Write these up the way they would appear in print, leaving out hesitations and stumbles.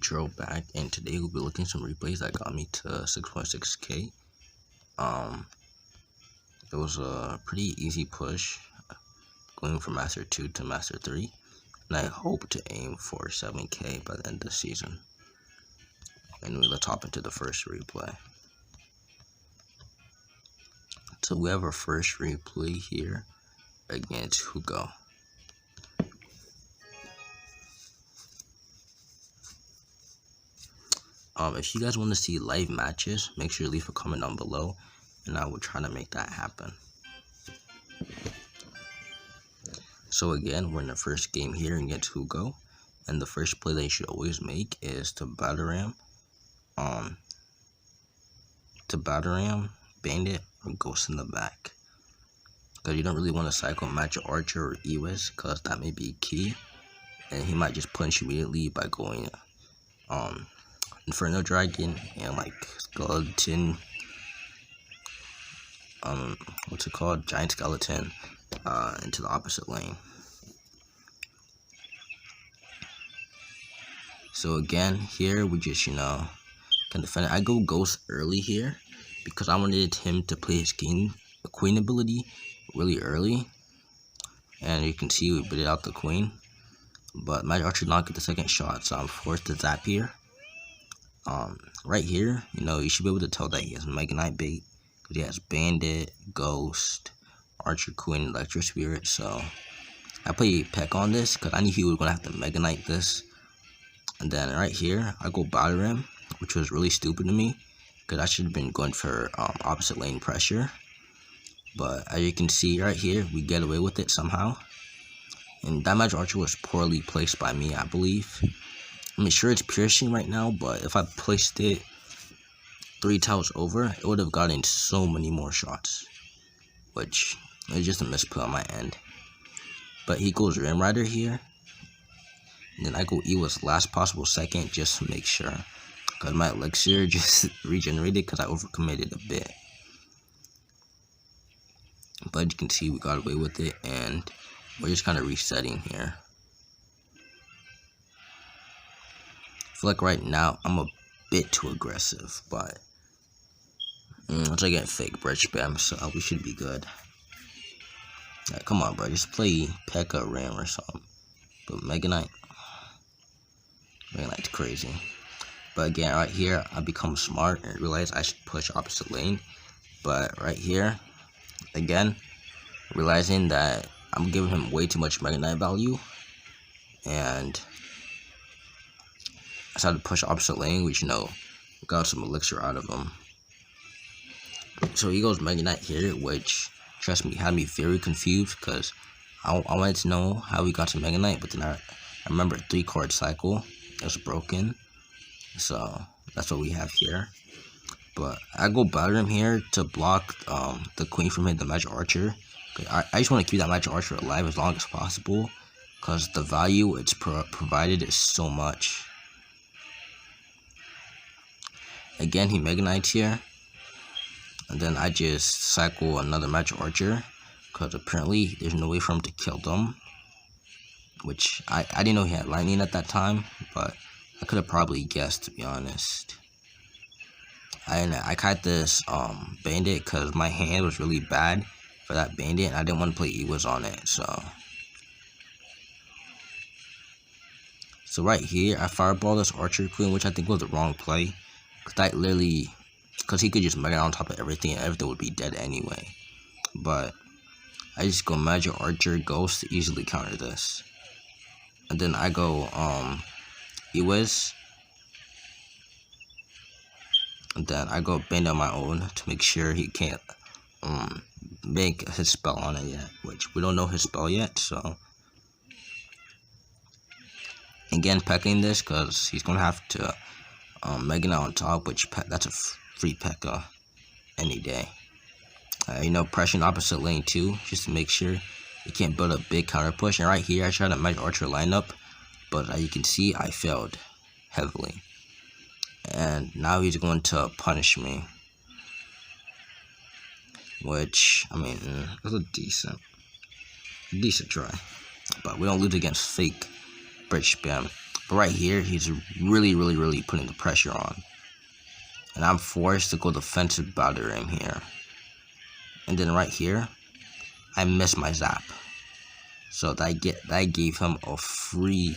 Joe back, and today we'll be looking at some replays that got me to 6.6k. It was a pretty easy push going from Master 2 to Master 3, and I hope to aim for 7k by the end of the season. Anyway, let's hop into the first replay. So we have our first replay here against Hugo. If you guys want to see live matches, make sure you leave a comment down below, and I will try to make that happen. So again, we're in the first game here against Hugo, and the first play that you should always make is to battle ram, bandit, or ghost in the back. Because you don't really want to cycle match Archer or Ewis, because that may be key, and he might just punch you immediately by going Inferno Dragon and like skeleton, what's it called, giant skeleton, into the opposite lane. So again, here we just, can defend it. I go ghost early here because I wanted him to play his queen ability really early, and you can see we bit out the queen, but Magic Archer did not get the second shot, so I'm forced to zap here. Right here, you should be able to tell that he has Mega Knight bait, because he has Bandit, Ghost, Archer, Queen, Electro Spirit. So I play Pekka on this because I knew he was going to have to Mega Knight this. And then right here, I go battle ram, which was really stupid to me, because I should have been going for opposite lane pressure. But as you can see right here, we get away with it somehow. And that Magic Archer was poorly placed by me, I believe. I'm sure it's piercing right now, but if I placed it 3 tiles over, it would have gotten so many more shots, which is just a misplay on my end. But he goes Rim Rider here, and then I go Ewa's last possible second just to make sure, because my elixir just regenerated because I overcommitted a bit. But you can see we got away with it, and we're just kind of resetting here. I feel like right now I'm a bit too aggressive, but once I get fake bridge spam, so we should be good. Yeah, come on, bro, just play Pekka Ram or something. But Mega Knight's crazy. But again, right here, I become smart and realize I should push opposite lane. But right here, again, realizing that I'm giving him way too much Mega Knight value, and I decided to push opposite lane, which, got some elixir out of him. So he goes Mega Knight here, which, trust me, had me very confused, because I wanted to know how he got to Mega Knight, but then I remember 3-card cycle. It was broken. So that's what we have here. But I go battle him here to block the queen from hitting the Magic Archer. I just want to keep that Magic Archer alive as long as possible, because the value it's provided is so much. Again, he Mega Knights here, and then I just cycle another Magic Archer, because apparently there's no way for him to kill them, which I didn't know he had lightning at that time, but I could have probably guessed, to be honest. I caught this bandit because my hand was really bad for that bandit, and I didn't want to play Ewis on it. So right here, I fireball this Archer Queen, which I think was the wrong play, because he could just Mega on top of everything, and everything would be dead anyway. But I just go Magic Archer Ghost to easily counter this, and then I go Ewis. And then I go Band on my own to make sure he can't make his spell on it yet, which we don't know his spell yet. So again, Pekking this because he's gonna have to Mega Knight on top, which that's a free Pekka any day. Pressuring opposite lane too, just to make sure he can't build a big counter push. And right here, I tried to Magic Archer lineup, but as you can see, I failed heavily. And now he's going to punish me, which, it was a decent try, but we don't lose against fake bridge spam. But right here, he's really putting the pressure on. And I'm forced to go defensive batter him here. And then right here, I miss my zap. So that gave him a free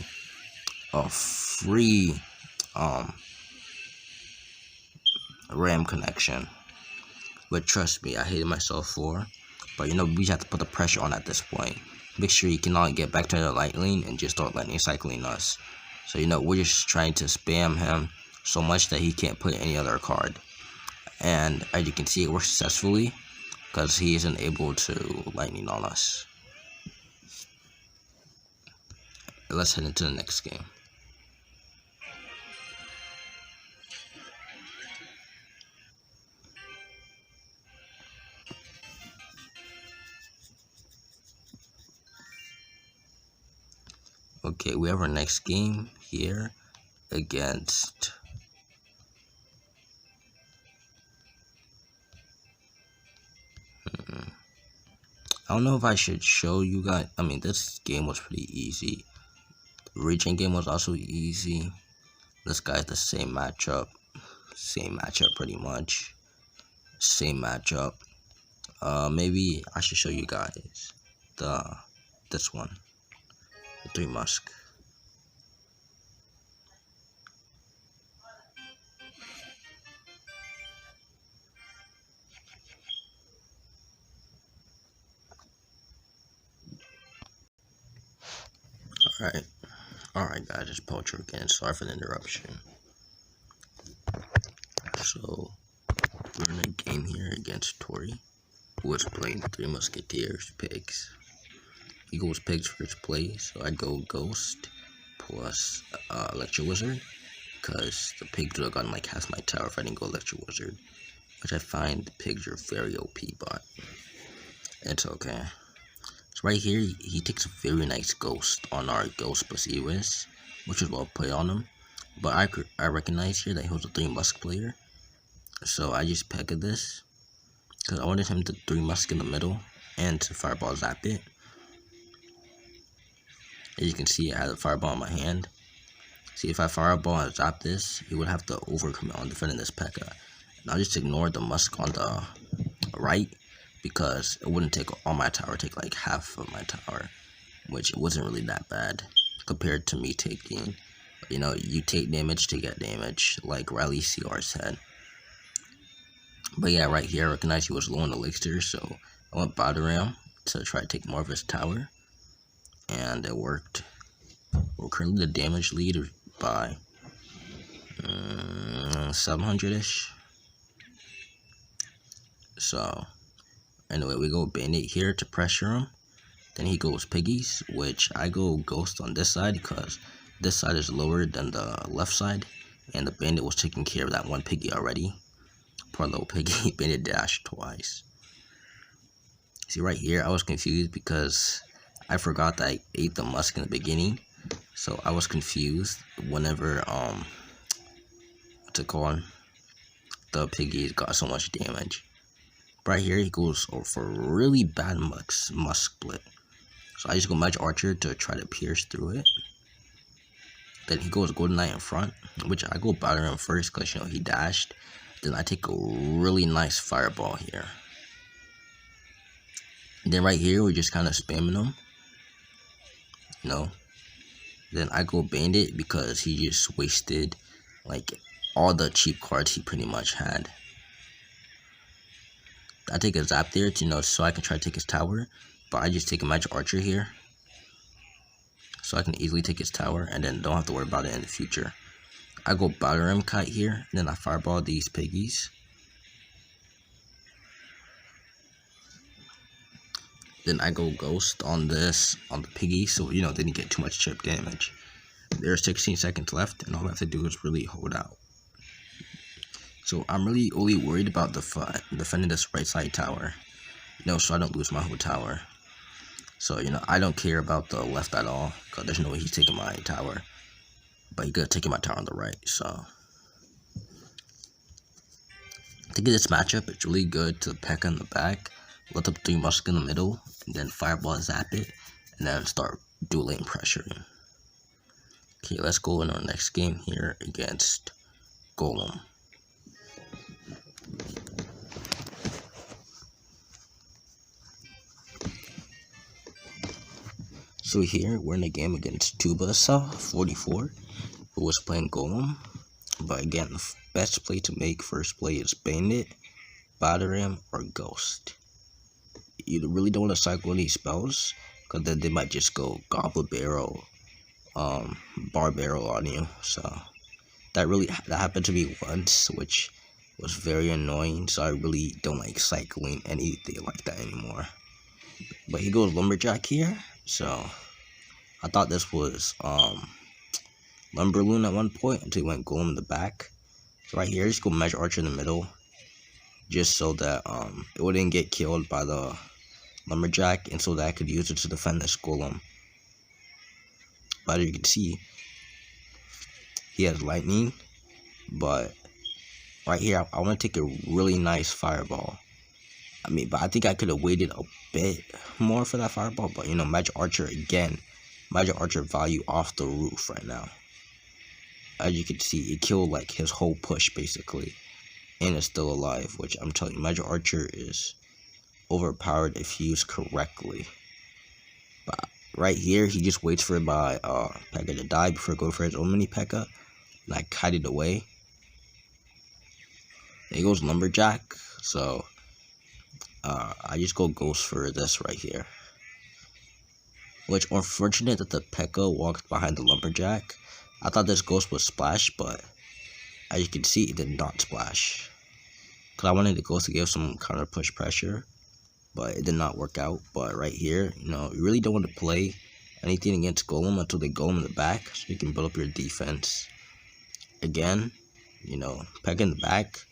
ram connection. But trust me, I hated myself for. But you know, we just have to put the pressure on at this point. Make sure he cannot get back to the light lane and just start lightning cycling us. So you know, we're just trying to spam him so much that he can't play any other card. And as you can see, it works successfully because he isn't able to lightning on us. Let's head into the next game. Okay, we have our next game here against I don't know if I should show you guys. I mean, this game was pretty easy. The region game was also easy. This guy's the same matchup pretty much. Same matchup. Maybe I should show you guys this one. The 3 Musk. Alright guys, it's Poacher again. Sorry for the interruption. So we're in a game here against Tori, who is playing the 3 Musketeers pigs. He goes pigs first play, so I go Ghost plus Electro Wizard, because the pigs would have gotten like half my tower if I didn't go Electro Wizard, which I find the pigs are very OP, but it's okay. So right here, he takes a very nice Ghost on our Ghost plus Ewis, which is well played on him, but I recognize here that he was a 3 Musk player, so I just Pekka this, because I wanted him to 3 Musk in the middle, and to Fireball Zap it. As you can see, I had a Fireball in my hand. See, if I Fireball and Zap this, he would have to overcommit on defending this Pekka. And I'll just ignore the Musk on the right, because it wouldn't take all my tower, take like half of my tower, which wasn't really that bad compared to me taking, you know, you take damage to get damage, like Riley CR said. But yeah, right here, I recognized he was low on elixir, so I went Bottom to try to take more of his tower, and it worked. We're currently the damage leader by 700-ish. So anyway, we go Bandit here to pressure him. Then he goes Piggies, which I go Ghost on this side because this side is lower than the left side, and the Bandit was taking care of that one Piggy already. Poor little Piggy. Bandit dashed twice. See right here, I was confused because I forgot that I ate the Musk in the beginning, so I was confused whenever what's it called? The Piggies got so much damage. Right here, he goes for a really bad Musk split. So I just go Magic Archer to try to pierce through it. Then he goes Golden Knight in front, which I go batter him first because, you know, he dashed. Then I take a really nice Fireball here. And then right here, we're just kind of spamming him. You know. Then I go Bandit because he just wasted, like, all the cheap cards he pretty much had. I take a Zap there, to, you know, so I can try to take his tower. But I just take a Magic Archer here, so I can easily take his tower and then don't have to worry about it in the future. I go Battering Kite here, and then I Fireball these Piggies. Then I go Ghost on this, on the Piggy, so, you know, they didn't get too much chip damage. There's 16 seconds left, and all I have to do is really hold out. So I'm really only worried about defending this right side tower, you know, so I don't lose my whole tower. So, you know, I don't care about the left at all, because there's no way he's taking my tower. But he could take my tower on the right, so. To get this matchup, it's really good to Pekka in the back, let up 3 Musk in the middle, and then Fireball Zap it, and then start dueling pressuring. Okay, let's go in our next game here against Golem. So here we're in a game against Tubasa 44, who was playing Golem. But again, the best play to make first play is Bandit, Bataram, or Ghost. You really don't want to cycle any spells, because then they might just go Goblin Barrel, Bar Barrel on you. So that happened to me once, which was very annoying. So I really don't like cycling anything like that anymore. But he goes Lumberjack here, so I thought this was Lumberloon at one point until he went Golem in the back. So right here, just go Magic Archer in the middle, just so that it wouldn't get killed by the Lumberjack, and so that I could use it to defend this Golem. But as you can see, he has Lightning, but right here, I want to take a really nice Fireball. But I think I could have waited a bit more for that Fireball, but Magic Archer again. Magic Archer value off the roof right now. As you can see, it killed like his whole push basically, and it's still alive, which I'm telling you, Magic Archer is overpowered if used correctly. But right here, he just waits for my Pekka to die before going for his own mini Pekka, and I kite it away. There goes Lumberjack, so I just go Ghost for this right here. Which, unfortunate that the Pekka walked behind the Lumberjack. I thought this Ghost would splash, but as you can see, it did not splash. Because I wanted the Ghost to give some counter push pressure, but it did not work out. But right here, you really don't want to play anything against Golem until they go in the back, so you can build up your defense. Again, Pekka in the back,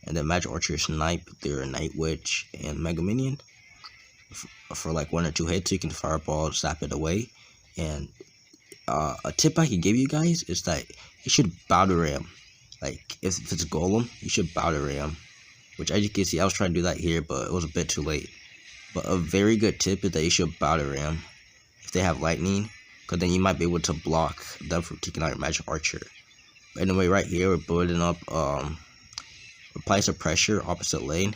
and then Magic Archer snipe their Night Witch and Mega Minion for like 1 or 2 hits. So you can Fireball, zap it away. And a tip I can give you guys is that you should Battle Ram. Like, if it's Golem, you should Battle Ram. Which, as you can see, I was trying to do that here, but it was a bit too late. But a very good tip is that you should Battle Ram if they have Lightning, because then you might be able to block them from taking out your Magic Archer. But anyway, right here, we're building up apply some pressure, opposite lane.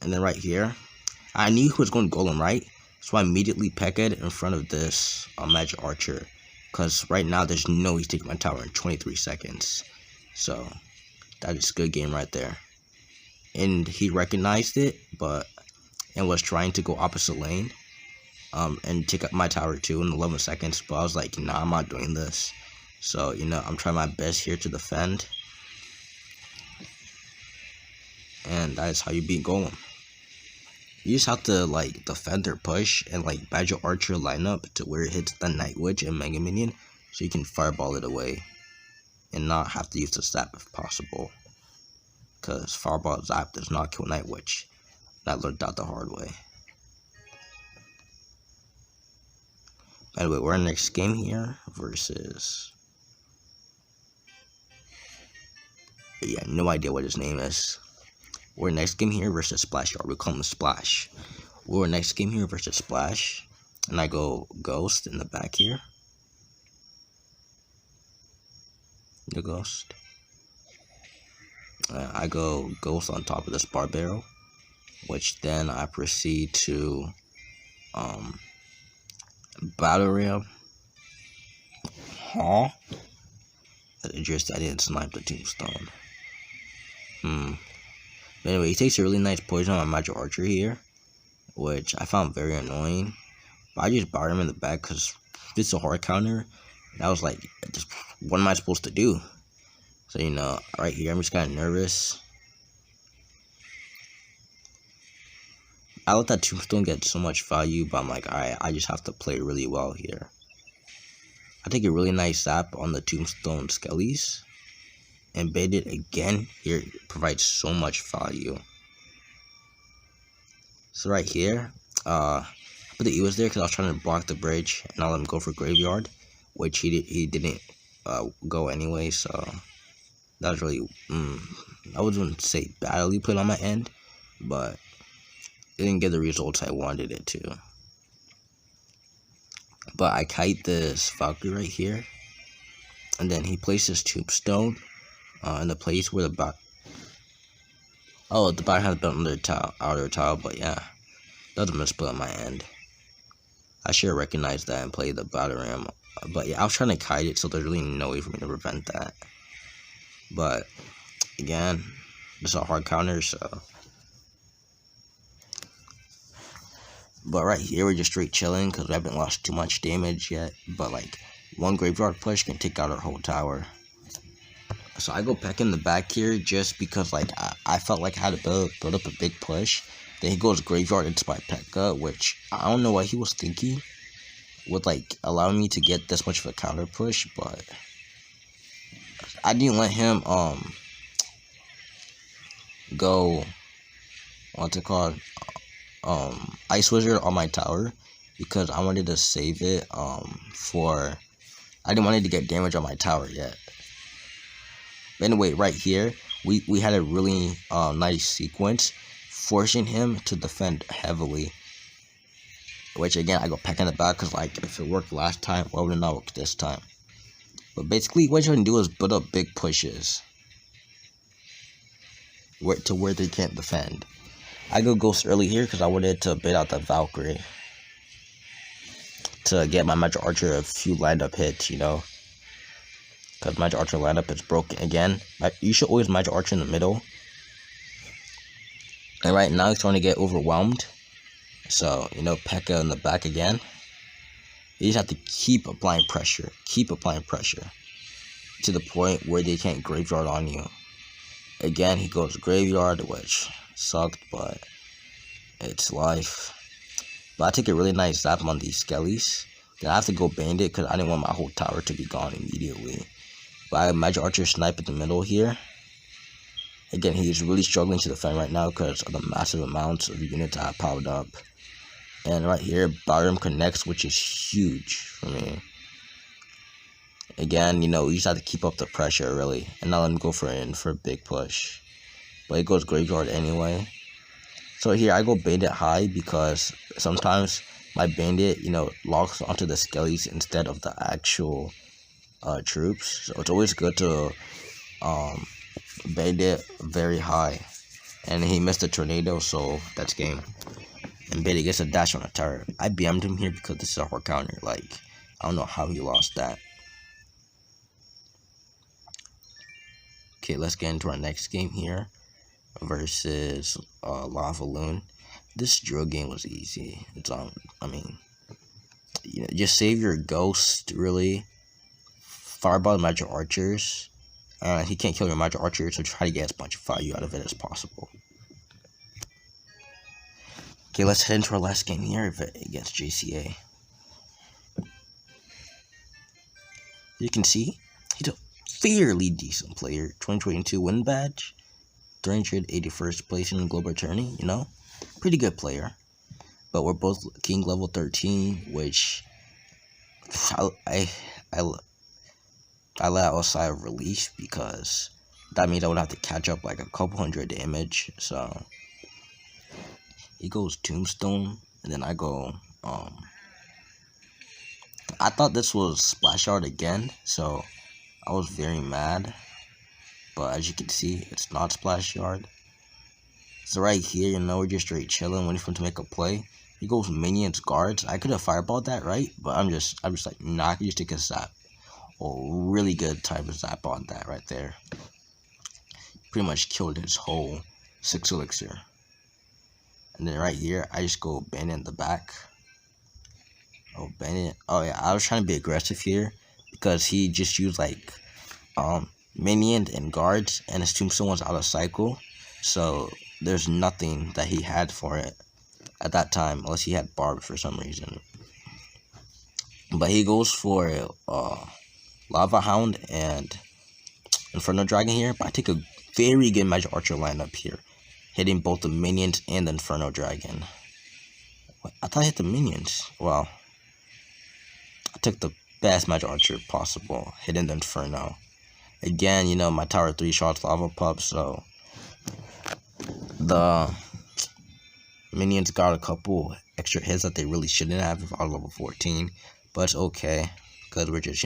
And then right here, I knew he was going Golem, right? So I immediately Pekka in front of this Magic Archer. Because right now, there's no he's taking my tower in 23 seconds. So that is a good game right there. And he recognized it, and was trying to go opposite lane. And take up my tower too in 11 seconds. But I was like, nah, I'm not doing this. So, I'm trying my best here to defend. And that is how you beat Golem. You just have to defend their push and Magic Archer line up to where it hits the Night Witch and Mega Minion, so you can Fireball it away and not have to use the zap if possible. Because Fireball zap does not kill Night Witch. I learned that the hard way. Anyway, we're in the next game here versus. Yeah, no idea what his name is. We're next game here versus Splash Yard. We call him Splash. We're next game here versus Splash. And I go Ghost in the back here. The Ghost. I go Ghost on top of this Bar Barrel. Which then I proceed to Battle Ram. Huh? I didn't snipe the Tombstone. But anyway, he takes a really nice poison on my Magic Archer here, which I found very annoying. But I just barred him in the back because it's a hard counter. And I was like, just what am I supposed to do? So, right here, I'm just kind of nervous. I let that Tombstone get so much value, but I'm like, alright, I just have to play really well here. I take a really nice zap on the Tombstone Skellies. And Baited again here provides so much value. So right here, I put the Ewas there because I was trying to block the bridge and I'll let him go for Graveyard, which he didn't go anyway. So that was really I wouldn't say badly played on my end, but it didn't get the results I wanted it to. But I kite this Valkyrie right here, and then he places Tombstone in the place where the bot. Oh, the bot has built under outer tile, but yeah, that's a misplay on my end. I should have recognized that and played the battle ram. But yeah, I was trying to kite it, so there's really no way for me to prevent that. But again, it's a hard counter, so. But right here, we're just straight chilling because we haven't lost too much damage yet. But like, one graveyard push can take out our whole tower. So I go Pekka in the back here just because like I felt like I had to build up a big push. Then he goes graveyard into my Pekka, which I don't know what he was thinking would like allow me to get this much of a counter push, but I didn't let him go what's it called Ice Wizard on my tower because I wanted to save it for I didn't want it to get damage on my tower yet. But anyway, right here we had a really nice sequence forcing him to defend heavily, which again I go Pekka in the back because like if it worked last time, why would it not work this time? But basically what you're gonna do is build up big pushes to where they can't defend. I go Ghost early here because I wanted to bait out the Valkyrie to get my Magic Archer a few lined up hits, you know, because Magic Archer lineup is broken again. You should always Magic Archer in the middle. And right now he's trying to get overwhelmed, so you know Pekka in the back again. You just have to keep applying pressure to the point where they can't graveyard on you. Again, he goes graveyard, which sucked, but it's life. But I take a really nice zap on these skellies. Then I have to go bandit because I didn't want my whole tower to be gone immediately. But I have Magic Archer snipe in the middle here. Again, he's really struggling to defend right now because of the massive amounts of units I have piled up. And right here, Barium connects, which is huge for me. Again, you know, you just have to keep up the pressure, really. And not let him go for a big push. But he goes graveyard anyway. So here, I go bandit high because sometimes my bandit, you know, locks onto the skellies instead of the actual troops. So it's always good to bandit very high. And he missed a tornado, so that's game. And bandit gets a dash on a turret. I BM'd him here because this is a hard counter. Like, I don't know how he lost that. Okay, let's get into our next game here versus Lava Loon. This drill game was easy. It's I mean, you know, just save your ghost really. Fireball Magic Archers. He can't kill your Magic Archers, so try to get as much value out of it as possible. Okay, let's head into our last game here against JCA. You can see he's a fairly decent player. 2022 win badge, 381st place in the global tourney. You know, pretty good player. But we're both King level 13, which I let out a sigh of relief because that means I would have to catch up like a couple hundred damage. So he goes Tombstone, and then I go I thought this was Splash Yard again, so I was very mad. But as you can see, it's not Splash Yard. So right here, you know, we're just straight chilling, waiting for him to make a play. He goes minions guards. I could have fireballed that, right? But I'm just like, nah, I can just take a zap. Oh, really good type of zap on that right there. Pretty much killed his whole 6 elixir. And then right here, I just go bandit in the back. Oh, bandit. Oh yeah, I was trying to be aggressive here because he just used like minions and guards, and his tombstone was out of cycle. So there's nothing that he had for it at that time, unless he had barb for some reason. But he goes for Lava Hound and Inferno Dragon here. But I take a very good Magic Archer lineup here, hitting both the minions and the Inferno Dragon. I thought I hit the minions. Well, I took the best Magic Archer possible, hitting the Inferno. Again, you know, my tower 3 shots Lava Pup, so the minions got a couple extra hits that they really shouldn't have if I was level 14. but it's okay because we're just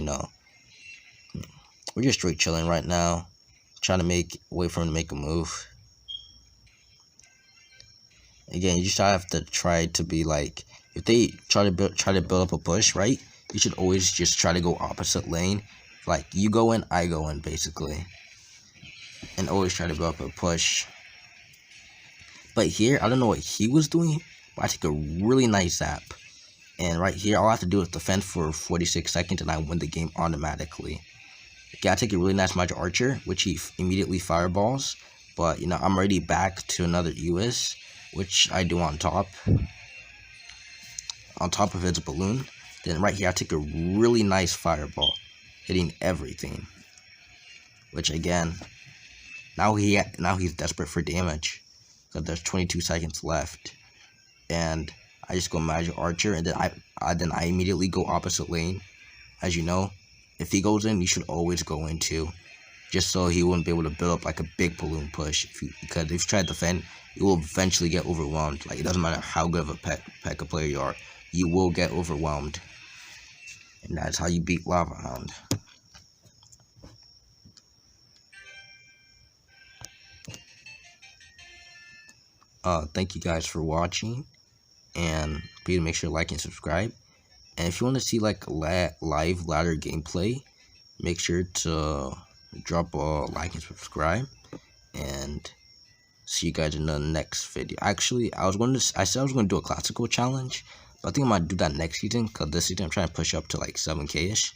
we're just straight chilling right now, trying to wait for him to make a move. Again, you just have to try to be like, if they try to build up a push, right? You should always just try to go opposite lane, like you go in, I go in, basically, and always try to build up a push. But here, I don't know what he was doing, but I take a really nice zap, and right here, all I have to do is defend for 46 seconds, and I win the game automatically. Okay, I take a really nice magic archer, which he immediately fireballs, but I'm already back to another US, which I do on top of his balloon. Then right here I take a really nice fireball, hitting everything, which again, now he's desperate for damage because there's 22 seconds left, and I just go magic archer, and then I immediately go opposite lane. As you know, if he goes in, you should always go in too, just so he wouldn't be able to build up like a big balloon push. Because if you try to defend, you will eventually get overwhelmed. Like, it doesn't matter how good of a Pekka player you are, you will get overwhelmed, and that's how you beat Lava Hound. Thank you guys for watching, and please make sure to like and subscribe. And if you want to see like live ladder gameplay, make sure to drop a like and subscribe, and see you guys in the next video. Actually, I said I was going to do a classical challenge, but I think I might do that next season, because this season I'm trying to push up to like 7K-ish.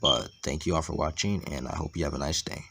But thank you all for watching, and I hope you have a nice day.